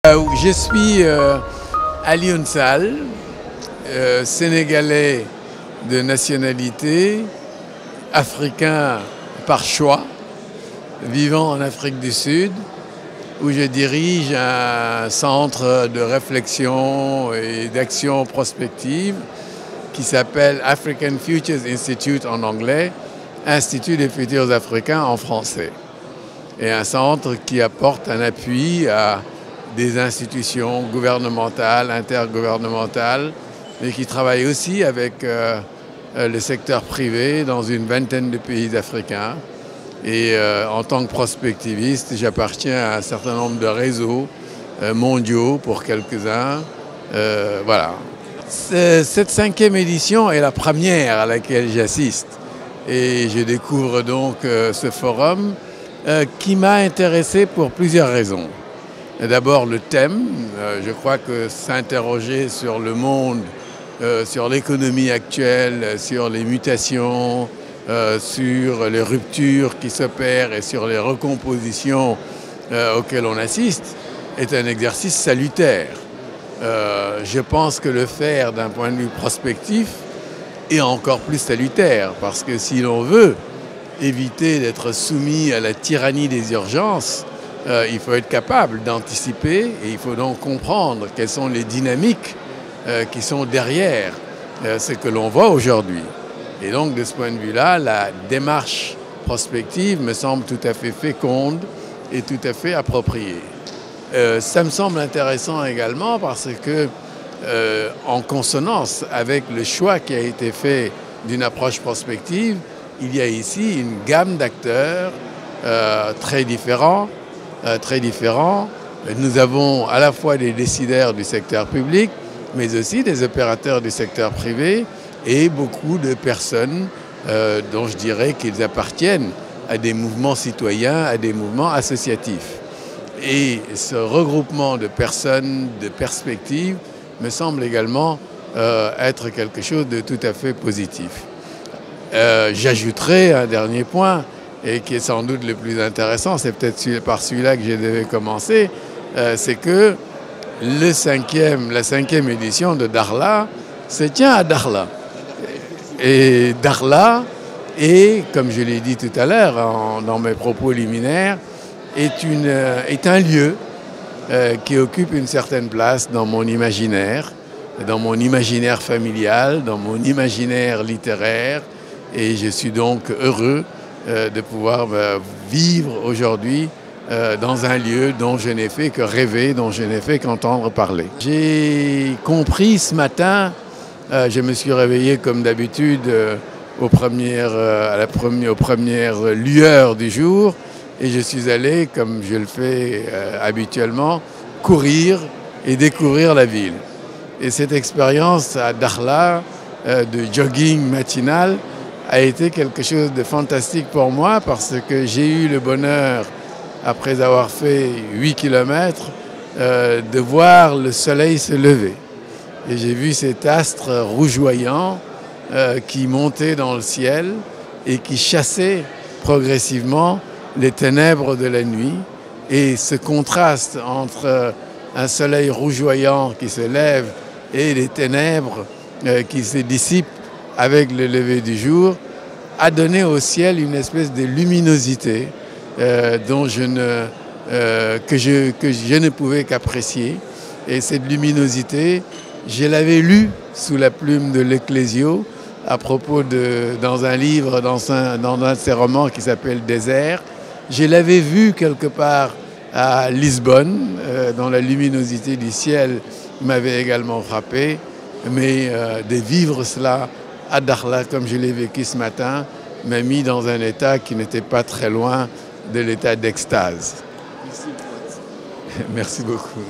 Je suis Alioune Sall, sénégalais de nationalité, africain par choix, vivant en Afrique du Sud, où je dirige un centre de réflexion et d'action prospective qui s'appelle African Futures Institute en anglais, Institut des futurs africains en français. Et un centre qui apporte un appui à des institutions gouvernementales, intergouvernementales, mais qui travaille aussi avec le secteur privé dans une vingtaine de pays africains. Et en tant que prospectiviste, j'appartiens à un certain nombre de réseaux mondiaux pour quelques-uns. Voilà. Cette 5e édition est la première à laquelle j'assiste. Et je découvre donc ce forum qui m'a intéressé pour plusieurs raisons. D'abord le thème, je crois que s'interroger sur le monde, sur l'économie actuelle, sur les mutations, sur les ruptures qui s'opèrent et sur les recompositions auxquelles on assiste, est un exercice salutaire. Je pense que le faire d'un point de vue prospectif est encore plus salutaire, parce que si l'on veut éviter d'être soumis à la tyrannie des urgences, il faut être capable d'anticiper et il faut donc comprendre quelles sont les dynamiques qui sont derrière ce que l'on voit aujourd'hui. Et donc de ce point de vue-là, la démarche prospective me semble tout à fait féconde et tout à fait appropriée. Ça me semble intéressant également parce que, en consonance avec le choix qui a été fait d'une approche prospective, il y a ici une gamme d'acteurs très différents. Nous avons à la fois des décideurs du secteur public, mais aussi des opérateurs du secteur privé et beaucoup de personnes dont je dirais qu'ils appartiennent à des mouvements citoyens, à des mouvements associatifs. Et ce regroupement de personnes, de perspectives, me semble également être quelque chose de tout à fait positif. J'ajouterai un dernier point, et qui est sans doute le plus intéressant, c'est peut-être par celui-là que je devais commencer, c'est que la 5e édition de Dakhla se tient à Dakhla. Et Dakhla est, comme je l'ai dit tout à l'heure dans mes propos liminaires, est un lieu qui occupe une certaine place dans mon imaginaire familial, dans mon imaginaire littéraire, et je suis donc heureux de pouvoir vivre aujourd'hui dans un lieu dont je n'ai fait que rêver, dont je n'ai fait qu'entendre parler. J'ai compris ce matin, je me suis réveillé comme d'habitude aux premières lueurs du jour, et je suis allé, comme je le fais habituellement, courir et découvrir la ville. Et cette expérience à Dakhla de jogging matinal a été quelque chose de fantastique pour moi, parce que j'ai eu le bonheur, après avoir fait 8 km, de voir le soleil se lever. Et j'ai vu cet astre rougeoyant qui montait dans le ciel et qui chassait progressivement les ténèbres de la nuit. Et ce contraste entre un soleil rougeoyant qui se lève et les ténèbres qui se dissipent avec le lever du jour a donné au ciel une espèce de luminosité que je ne pouvais qu'apprécier. Et cette luminosité, je l'avais lue sous la plume de l'Ecclésio à propos dans un livre, dans un de ses romans qui s'appelle Désert. Je l'avais vue quelque part à Lisbonne, dont la luminosité du ciel m'avait également frappé. Mais de vivre cela à Dakhla, comme je l'ai vécu ce matin, m'a mis dans un état qui n'était pas très loin de l'état d'extase. Merci beaucoup.